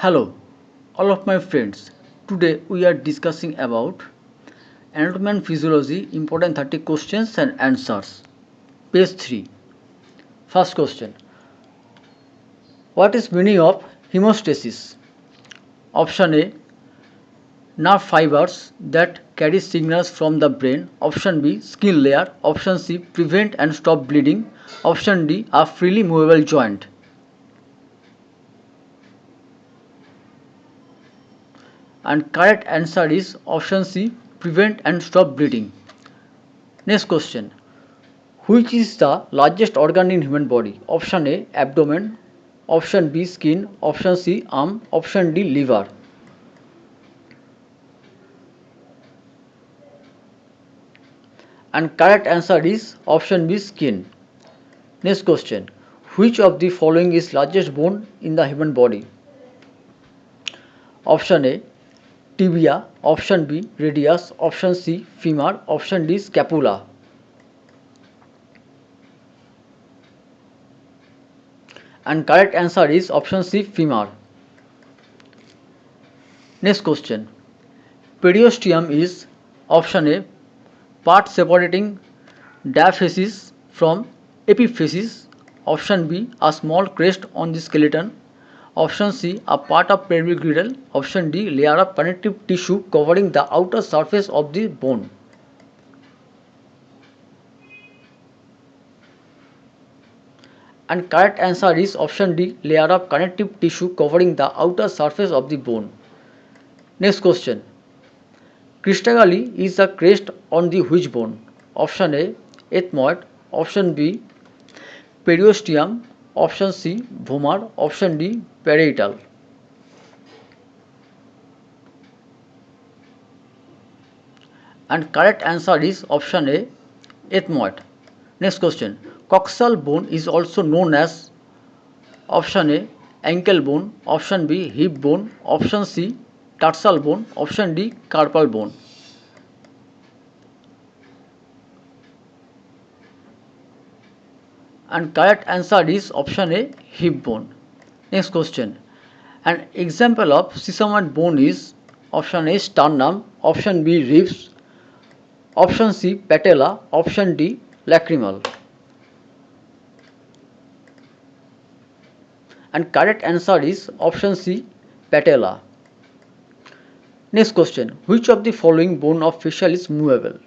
Hello, all of my friends. Today we are discussing about anatomy and physiology, important 30 questions and answers. Page 3. First question. What is meaning of hemostasis? Option A. Nerve fibers that carry signals from the brain. Option B. Skin layer. Option C. Prevent and stop bleeding. Option D. A freely movable joint. And correct answer is option C. Prevent and stop bleeding. Next question. Which is the largest organ in human body? Option A. Abdomen. Option B. Skin. Option C. Arm. Option D. Liver. And correct answer is option B. Skin. Next question. Which of the following is largest bone in the human body? Option A. Tibia. Option B. Radius. Option C. Femur. Option D. Scapula. And correct answer is option C. Femur. Next question. Periosteum is option A. Part separating diaphysis from epiphysis. Option B. A small crest on the skeleton. Option C. A part of pelvic girdle. Option D. Layer of connective tissue covering the outer surface of the bone. And correct answer is option D. Layer of connective tissue covering the outer surface of the bone. Next question. Cristagalli is a crest on the which bone? Option A. Ethmoid. Option B. Periosteum. Option C. Vomer. Option D. Parietal. And correct answer is option A. Ethmoid. Next question. Coxal bone is also known as option A. Ankle bone. Option B. Hip bone. Option C. Tarsal bone. Option D. Carpal bone. And correct answer is option A. Hip bone. Next question. An example of sesamoid bone is option A. Sternum. Option B. Ribs. Option C. Patella. Option D. Lacrimal. And correct answer is option C. Patella. Next question. Which of the following bone of facial is movable?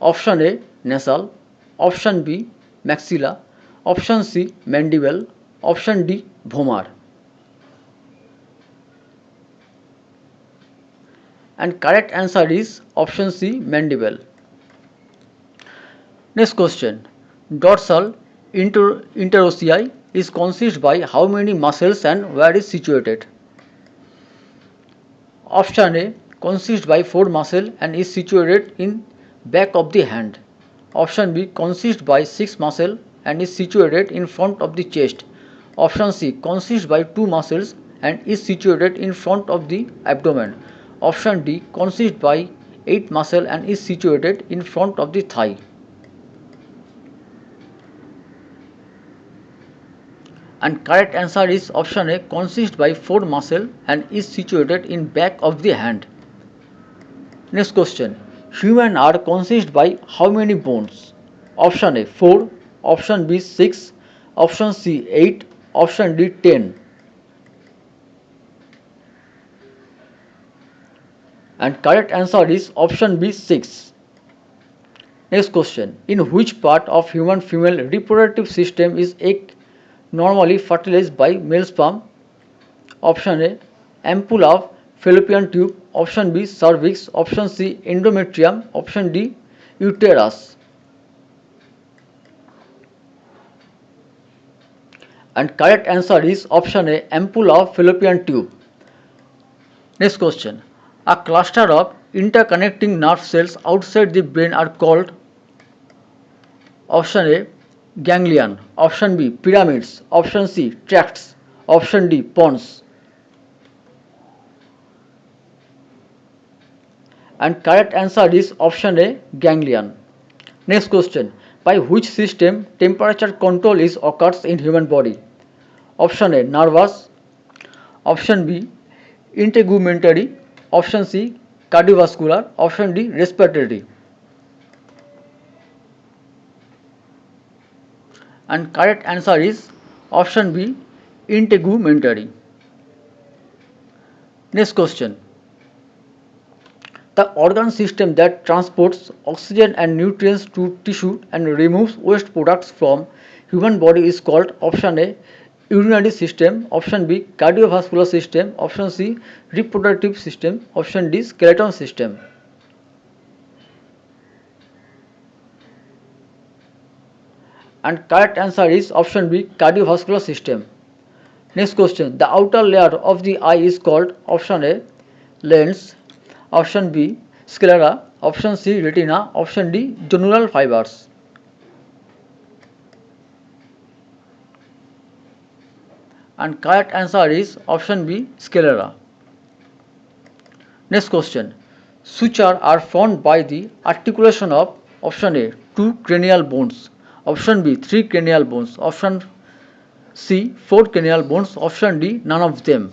Option A. Nasal. Option B. Maxilla. Option C. Mandible. Option D. Vomer. And correct answer is option C. Mandible. Next question. Dorsal interossei is consist by how many muscles and where is situated? Option A. Consists by 4 muscles and is situated in back of the hand. Option B. Consists by 6 muscles and is situated in front of the chest. Option C. Consists by 2 muscles and is situated in front of the abdomen. Option D. Consists by 8 muscles and is situated in front of the thigh. And correct answer is option A. Consists by 4 muscles and is situated in back of the hand. Next question. Human are consist by how many bones? Option A 4, option B 6, option C 8, option D 10. And correct answer is option B 6. Next question. In which part of human female reproductive system is egg normally fertilized by male sperm? Option A. Ampoule of fallopian tube. Option B. Cervix. Option C. Endometrium. Option D. Uterus. And correct answer is option A. Ampoule of fallopian tube. Next question. A cluster of interconnecting nerve cells outside the brain are called option A. Ganglion. Option B. Pyramids. Option C. Tracts. Option D. Pons. And correct answer is option A. Ganglion. Next question. By which system temperature control is occurs in human body? Option A. Nervous. Option B, integumentary. Option C, cardiovascular. Option D, respiratory. And correct answer is option B, integumentary. Next question. The organ system that transports oxygen and nutrients to tissue and removes waste products from human body is called option A, urinary system. Option B, cardiovascular system. Option C, reproductive system. Option D, skeleton system. And correct answer is option B, cardiovascular system. Next question. The outer layer of the eye is called option A, lens. Option B, sclera. Option C, retina. Option D, jonular fibers. And correct answer is option B, sclera. Next question. Sutures are formed by the articulation of option A, 2 cranial bones. Option B, 3 cranial bones. Option C, 4 cranial bones. Option D, none of them.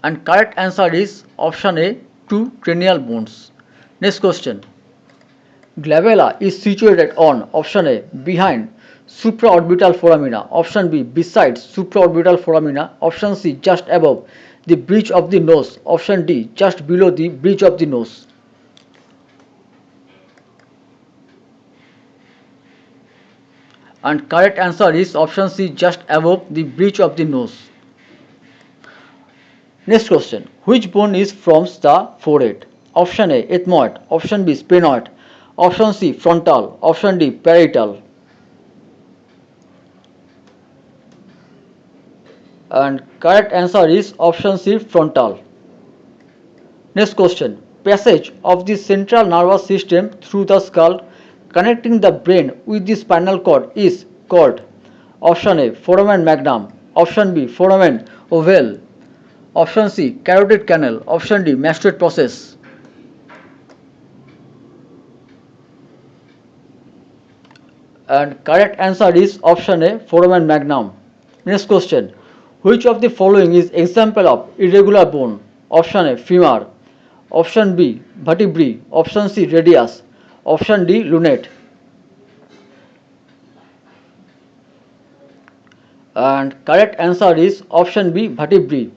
And correct answer is option A, 2 cranial bones. Next question. Glabella is situated on option A, behind supraorbital foramina. Option B, beside supraorbital foramina. Option C, just above the bridge of the nose. Option D, just below the bridge of the nose. And correct answer is option C, just above the bridge of the nose. Next question. Which bone is from the forehead? Option A, ethmoid. Option B, sphenoid. Option C, frontal. Option D, parietal. And correct answer is option C, frontal. Next question. Passage of the central nervous system through the skull connecting the brain with the spinal cord is called option A, foramen magnum. Option B, foramen ovale. Option C, carotid canal. Option D, mastoid process. And correct answer is option A, foramen magnum. Next question. Which of the following is example of irregular bone? Option A, femur. Option B, vertebrae. Option C, radius. Option D, lunate. And correct answer is option B, vertebrae.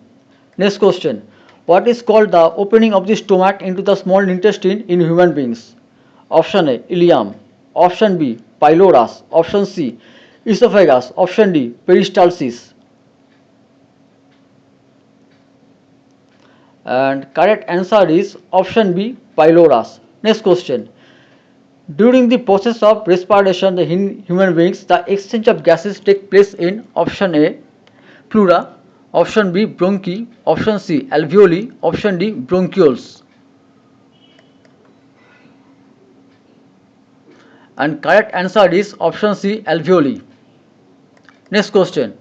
Next question. What is called the opening of the stomach into the small intestine in human beings? Option A, ileum. Option B, pylorus. Option C, esophagus. Option D, peristalsis. And correct answer is option B, pylorus. Next question. During the process of respiration in human beings, the exchange of gases take place in option A, pleura. Option B, bronchi. Option C, alveoli. Option D, bronchioles. And correct answer is option C, alveoli. Next question.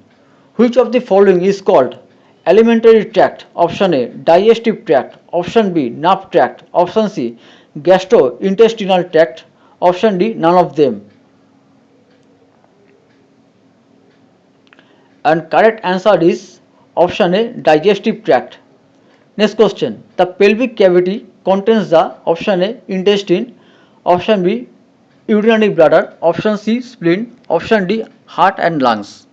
Which of the following is called alimentary tract? Option A, digestive tract. Option B, nerve tract. Option C, gastrointestinal tract. Option D, none of them. And correct answer is option A, digestive tract. Next question. The pelvic cavity contains the option A, intestine. Option B, urinary bladder. Option C, spleen. Option D, heart and lungs.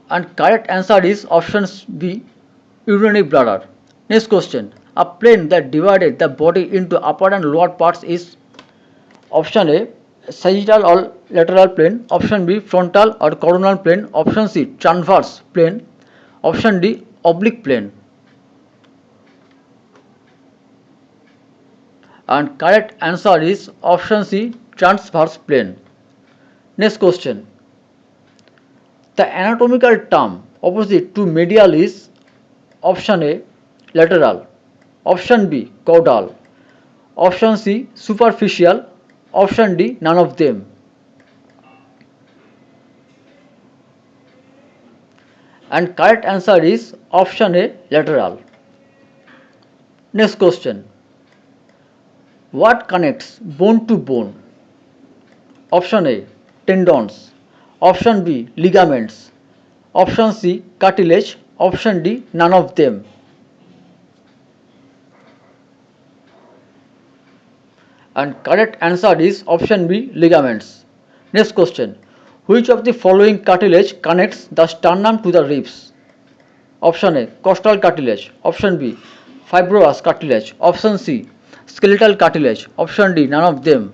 And correct answer is option B, urinary bladder. Next question. A plane that divided the body into upper and lower parts is option A, sagittal or lateral plane. Option B, frontal or coronal plane. Option C, transverse plane. Option D, oblique plane. And correct answer is option C, transverse plane. Next question. The anatomical term opposite to medial is option A, lateral. Option B, caudal. Option C, superficial. Option D, none of them. And correct answer is option A, lateral. Next question. What connects bone to bone? Option A, tendons. Option B, ligaments. Option C, cartilage. Option D, none of them. And correct answer is option B, ligaments. Next question. Which of the following cartilage connects the sternum to the ribs? Option A, costal cartilage. Option B, fibrous cartilage. Option C, skeletal cartilage. Option D, none of them.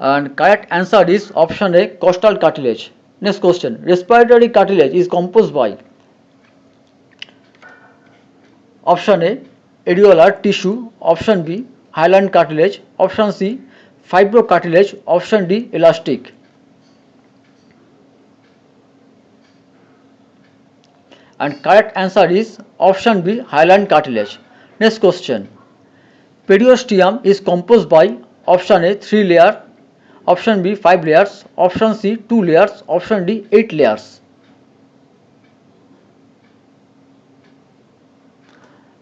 And correct answer is option A, costal cartilage. Next question. Respiratory cartilage is composed by option A, areolar tissue. Option B, hyaline cartilage. Option C, fibrocartilage. Option D, elastic. And correct answer is option B, hyaline cartilage. Next question. Periosteum is composed by option A, 3 layers. Option B, 5 layers. Option C, 2 layers. Option D, 8 layers.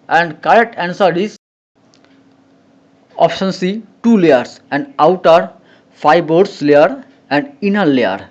And correct answer is option C, 2 layers, an outer fibrous layer and inner layer.